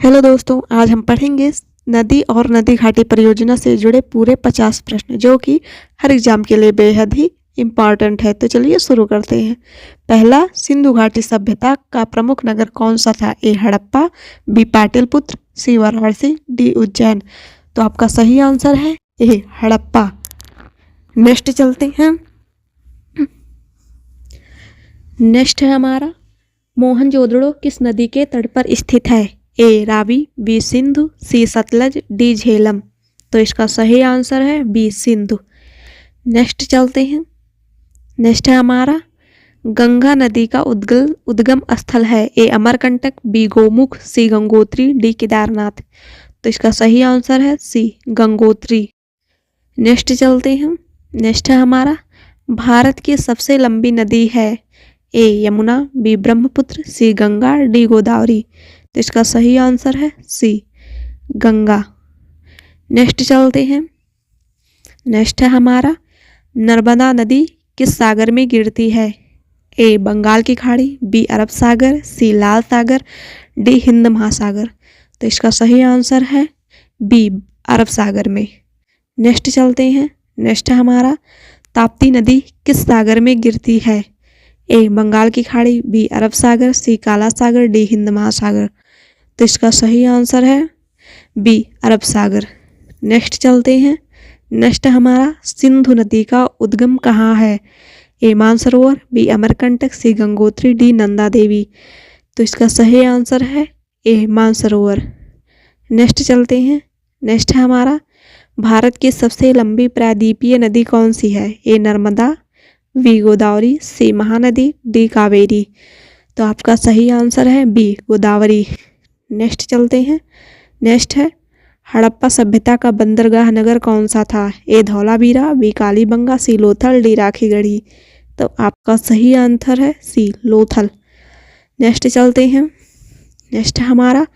Hello दोस्तों, आज हम पढ़ेंगे नदी और नदी घाटी परियोजना से जुड़े पूरे 50 प्रश्न जो कि हर एग्जाम के लिए बेहद ही इम्पॉर्टेंट है। तो चलिए शुरू करते हैं। पहला, सिंधु घाटी सभ्यता का प्रमुख नगर कौन सा था? ए हड़प्पा, बी पाटलिपुत्र, सी वाराणसी, डी उज्जैन। तो आपका सही आंसर है ए हड़प्पा। नेक्स्ट चलते हैं। नेक्स्ट है हमारा, मोहनजोदड़ो किस नदी के तट पर स्थित है? ए रावी, बी सिंधु, सी सतलज, डी झेलम। तो इसका सही आंसर है बी सिंधु। नेक्स्ट चलते हैं। नेक्स्ट है हमारा, गंगा नदी का उद्गम स्थल है? ए अमरकंटक, बी गोमुख, सी गंगोत्री, डी केदारनाथ। तो इसका सही आंसर है सी गंगोत्री। नेक्स्ट चलते हैं। नेक्स्ट है हमारा, भारत की सबसे लंबी नदी है? ए यमुना, बी ब्रह्मपुत्र, सी गंगा, डी गोदावरी। तो इसका सही आंसर है सी गंगा। नेक्स्ट चलते हैं। नेक्स्ट है हमारा, नर्मदा नदी किस सागर में गिरती है? ए बंगाल की खाड़ी, बी अरब सागर, सी लाल सागर, डी हिंद महासागर। तो इसका सही आंसर है बी अरब सागर में। नेक्स्ट चलते हैं। नेक्स्ट है हमारा, ताप्ती नदी किस सागर में गिरती है? ए बंगाल की खाड़ी, बी अरब सागर, सी काला सागर, डी हिंद महासागर। तो इसका सही आंसर है बी अरब सागर। नेक्स्ट चलते हैं। नेक्स्ट हमारा, सिंधु नदी का उद्गम कहाँ है? ए मानसरोवर, बी अमरकंटक, सी गंगोत्री, डी नंदा देवी। तो इसका सही आंसर है ए मानसरोवर। नेक्स्ट चलते हैं। नेक्स्ट है हमारा, भारत की सबसे लंबी प्रायद्वीपीय नदी कौन सी है? ए नर्मदा, बी गोदावरी, सी महानदी, डी कावेरी। तो आपका सही आंसर है बी गोदावरी। नेक्स्ट चलते हैं। नेक्स्ट है, हड़प्पा सभ्यता का बंदरगाह नगर कौन सा था? ए धौलावीरा, बी कालीबंगा, सी लोथल, डी राखीगढ़ी। तो आपका सही आंसर है सी लोथल। नेक्स्ट चलते हैं। नेक्स्ट हमारा,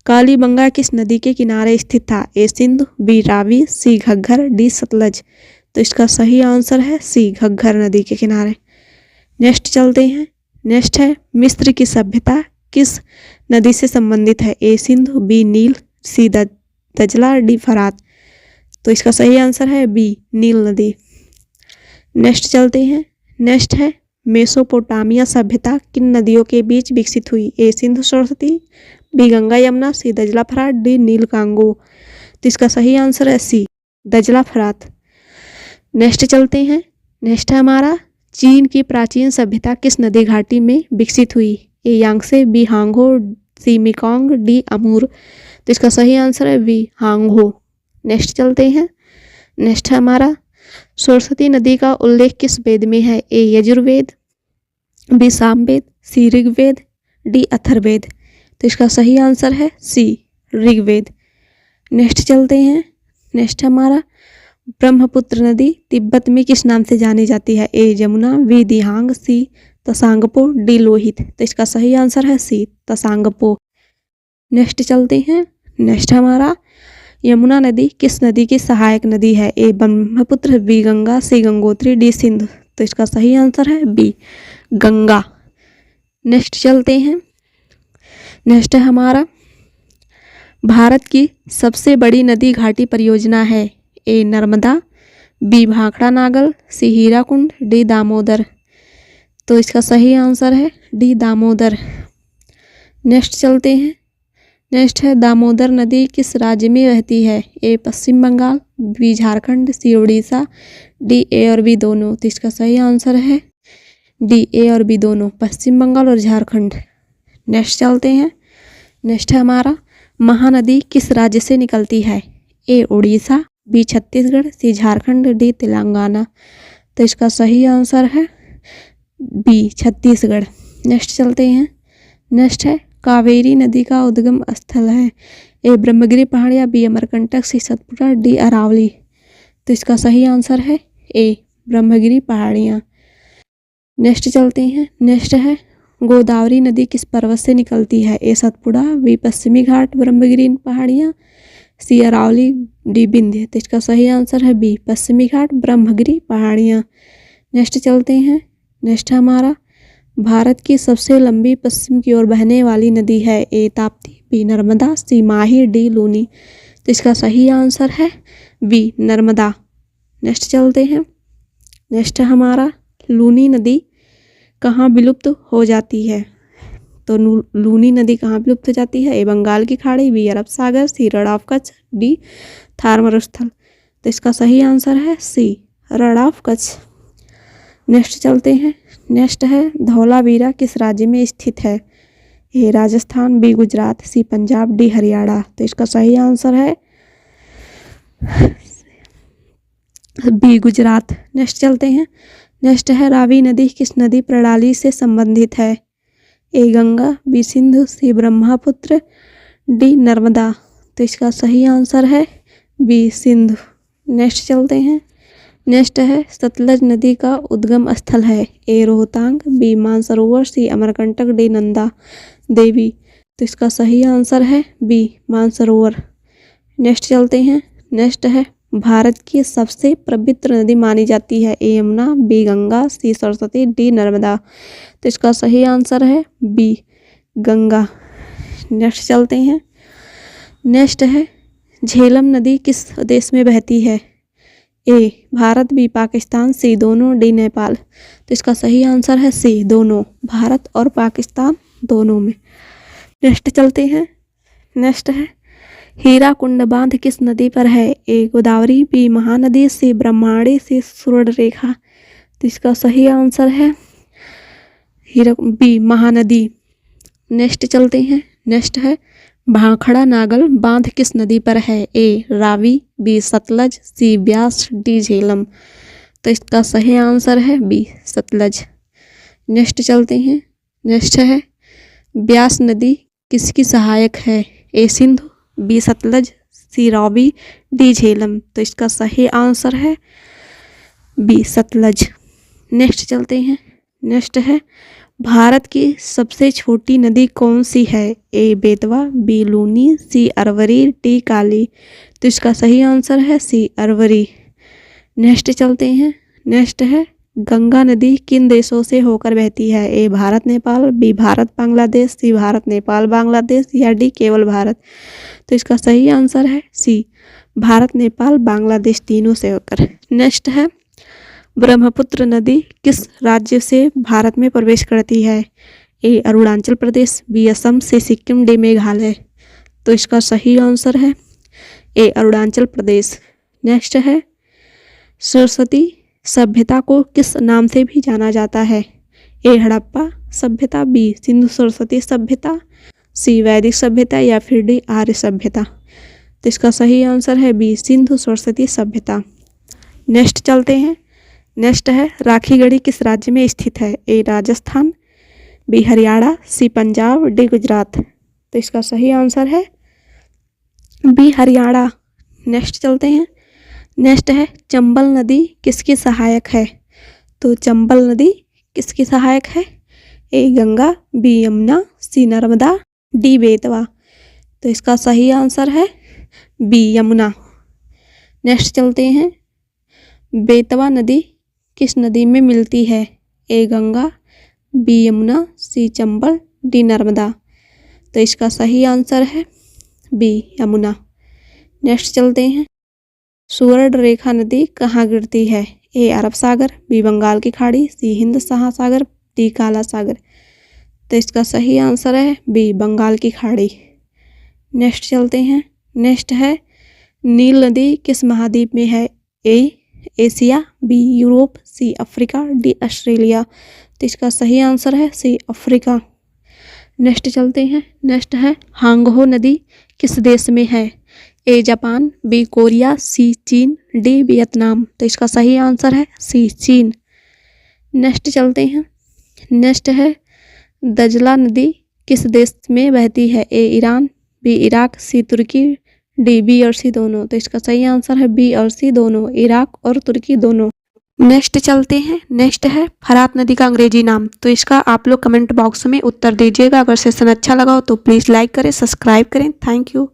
कालीबंगा किस नदी के किनारे स्थित था? ए सिंधु, बी रावी, सी घग्गर, डी सतलज। तो इसका सही आंसर है सी घग्गर नदी के किनारे। नेक्स्ट चलते हैं। नेक्स्ट है, मिस्र की सभ्यता किस नदी से संबंधित है? ए सिंधु, बी नील, सी दजला, डी फरात। तो इसका सही आंसर है बी नील नदी। नेक्स्ट चलते हैं। नेक्स्ट है, मेसोपोटामिया सभ्यता किन नदियों के बीच विकसित हुई? ए सिंधु सरस्वती, बी गंगा यमुना, सी दजला फरात, डी नील कांगो। तो इसका सही आंसर है सी दजला फरात। नेक्स्ट चलते हैं। नेक्स्ट है हमारा, चीन की प्राचीन सभ्यता किस नदी घाटी में विकसित हुई? ए यांगसे, बी हांगहो, सी मेकोंग, डी अमूर। तो इसका सही आंसर है बी हांगहो। नेक्स्ट चलते हैं। नेक्स्ट है हमारा, सरस्वती नदी का उल्लेख किस वेद में है? ए यजुर्वेद, बी सामवेद, सी ऋग्वेद, डी अथर्ववेद। तो इसका सही आंसर है सी ऋग्वेद। नेक्स्ट चलते हैं। नेक्स्ट हमारा, ब्रह्मपुत्र नदी तिब्बत में किस नाम से जानी जाती है? ए जमुना, बी दिहांग, सी तसांगपो, डी लोहित। तो इसका सही आंसर है सी तसांगपो। नेक्स्ट चलते हैं। नेक्स्ट हमारा, यमुना नदी किस नदी की सहायक नदी है? ए ब्रह्मपुत्र, बी गंगा, सी गंगोत्री, डी सिंधु। तो इसका सही आंसर है बी गंगा। नेक्स्ट चलते हैं। नेक्स्ट है हमारा, भारत की सबसे बड़ी नदी घाटी परियोजना है? ए नर्मदा, बी भाखड़ा नागल, सी हीराकुंड, डी दामोदर। तो इसका सही आंसर है डी दामोदर। नेक्स्ट चलते हैं। नेक्स्ट है, दामोदर नदी किस राज्य में बहती है? A Paschim Bangal, B Jharkhand, C Orissa, D A और बी दोनों। तो इसका सही आंसर है डी ए और बी दोनों, पश्चिम बंगाल और झारखंड। नेक्स्ट चलते हैं। नेक्स्ट है हमारा, महानदी किस राज्य से निकलती है? ए उड़ीसा, बी छत्तीसगढ़, सी झारखंड, डी तेलंगाना। तो इसका सही आंसर है बी छत्तीसगढ़। नेक्स्ट चलते हैं। नेक्स्ट है, कावेरी नदी का उद्गम स्थल है? ए ब्रह्मगिरी पहाड़ियाँ, बी अमरकंटक, सी सतपुड़ा, डी अरावली। तो इसका सही आंसर है ए ब्रह्मगिरी पहाड़ियाँ। नेक्स्ट चलते हैं। नेक्स्ट है, गोदावरी नदी किस पर्वत से निकलती है? ए सतपुड़ा, बी पश्चिमी घाट, ब्रह्मगिरी पहाड़ियाँ, सी अरावली, डी विंध्य। तो इसका सही आंसर है बी पश्चिमी घाट, ब्रह्मगिरी पहाड़ियाँ। नेक्स्ट चलते हैं। नेक्स्ट हमारा, भारत की सबसे लंबी पश्चिम की ओर बहने वाली नदी है? ए ताप्ती, बी नर्मदा, सी माही, डी लूनी। तो इसका सही आंसर है बी नर्मदा। नेक्स्ट चलते हैं। नेक्स्ट है हमारा लूनी नदी कहाँ विलुप्त हो जाती है। तो लूनी नदी कहाँ विलुप्त हो जाती है। ए बंगाल की खाड़ी, B Arab Sagar, C Rann of Kutch, D Thar मरुस्थल। तो इसका सही आंसर है सी रण ऑफ कच्छ। नेक्स्ट चलते हैं। नेक्स्ट है धौलावीरा किस राज्य में स्थित है। ए राजस्थान, बी गुजरात, सी पंजाब, डी हरियाणा। तो इसका सही आंसर है बी गुजरात। नेक्स्ट चलते हैं। नेक्स्ट है रावी नदी किस नदी प्रणाली से संबंधित है। ए गंगा, बी सिंधु, सी ब्रह्मपुत्र, डी नर्मदा। तो इसका सही आंसर है बी सिंधु। नेक्स्ट चलते हैं। नेक्स्ट है सतलज नदी का उद्गम स्थल है। ए रोहतांग, बी मानसरोवर, सी अमरकंटक, डी नंदा देवी। तो इसका सही आंसर है बी मानसरोवर। नेक्स्ट चलते हैं। नेक्स्ट है भारत की सबसे पवित्र नदी मानी जाती है। ए यमुना, बी गंगा, सी सरस्वती, डी नर्मदा। तो इसका सही आंसर है बी गंगा। नेक्स्ट चलते हैं। नेक्स्ट है झेलम नदी किस देश में बहती है। ए भारत, बी पाकिस्तान, सी दोनों, डी नेपाल। तो इसका सही आंसर है सी दोनों, भारत और पाकिस्तान दोनों में। नेक्स्ट चलते हैं। नेक्स्ट है हीराकुंड बांध किस नदी पर है। ए गोदावरी, बी महानदी, सी ब्रह्मणी, सी स्वर्णरेखा। तो इसका सही आंसर है बी महानदी। नेक्स्ट चलते हैं। नेक्स्ट है भाखड़ा नागल बांध किस नदी पर है। ए रावी, बी सतलज, सी ब्यास, डी झेलम। तो इसका सही आंसर है बी सतलज। नेक्स्ट चलते हैं। नेक्स्ट है ब्यास नदी किसकी सहायक है। ए सिंधु, बी सतलज, सी रावी, डी झेलम। तो इसका सही आंसर है बी सतलज। नेक्स्ट चलते हैं। नेक्स्ट है भारत की सबसे छोटी नदी कौन सी है। ए बेतवा, बी लूनी, सी अरवरी, डी काली। तो इसका सही आंसर है सी अरवरी। नेक्स्ट चलते हैं। नेक्स्ट है गंगा नदी किन देशों से होकर बहती है। ए भारत नेपाल, बी भारत बांग्लादेश, सी भारत नेपाल बांग्लादेश, या डी केवल भारत। तो इसका सही आंसर है सी भारत नेपाल बांग्लादेश तीनों से होकर। नेक्स्ट है ब्रह्मपुत्र नदी किस राज्य से भारत में प्रवेश करती है। ए अरुणाचल प्रदेश, बी असम, सी सिक्किम, डी मेघालय। तो इसका सही आंसर है ए अरुणाचल प्रदेश। नेक्स्ट है सरस्वती सभ्यता को किस नाम से भी जाना जाता है। ए हड़प्पा सभ्यता, बी सिंधु सरस्वती सभ्यता, सी वैदिक सभ्यता, या फिर डी आर्य सभ्यता। तो इसका सही आंसर है बी सिंधु सरस्वती सभ्यता। नेक्स्ट चलते हैं। नेक्स्ट है राखीगढ़ी किस राज्य में स्थित है। ए राजस्थान, बी हरियाणा, सी पंजाब, डी गुजरात। तो इसका सही आंसर है बी हरियाणा। नेक्स्ट चलते हैं। नेक्स्ट है चंबल नदी किसकी सहायक है। तो चंबल नदी किसकी सहायक है। ए गंगा, बी यमुना, सी नर्मदा, डी बेतवा। तो इसका सही आंसर है बी यमुना। नेक्स्ट चलते हैं। बेतवा नदी किस नदी में मिलती है। ए गंगा, बी यमुना, सी चंबल, डी नर्मदा। तो इसका सही आंसर है बी यमुना। नेक्स्ट चलते हैं। सुवर्ण रेखा नदी कहाँ गिरती है। ए अरब सागर, बी बंगाल की खाड़ी, सी हिंद महासागर, डी काला सागर। तो इसका सही आंसर है बी बंगाल की खाड़ी। नेक्स्ट चलते हैं। नेक्स्ट है नील नदी किस महाद्वीप में है। A Asia, B Europe, C Africa, D Australia. तो इसका सही आंसर है सी अफ्रीका। नेक्स्ट चलते हैं। नेक्स्ट है हांगहो नदी किस देश में है। ए जापान, बी कोरिया, सी चीन, डी वियतनाम। तो इसका सही आंसर है सी चीन। नेक्स्ट चलते हैं। नेक्स्ट है दजला नदी किस देश में बहती है। ए ईरान, बी इराक, सी तुर्की, डी बी और सी दोनों। तो इसका सही आंसर है बी और सी दोनों, इराक और तुर्की दोनों। नेक्स्ट चलते हैं। नेक्स्ट है फरात नदी का अंग्रेजी नाम। तो इसका आप लोग कमेंट बॉक्स में उत्तर दीजिएगा। अगर सेशन अच्छा लगा हो तो प्लीज़ लाइक करें, सब्सक्राइब करें। Thank you.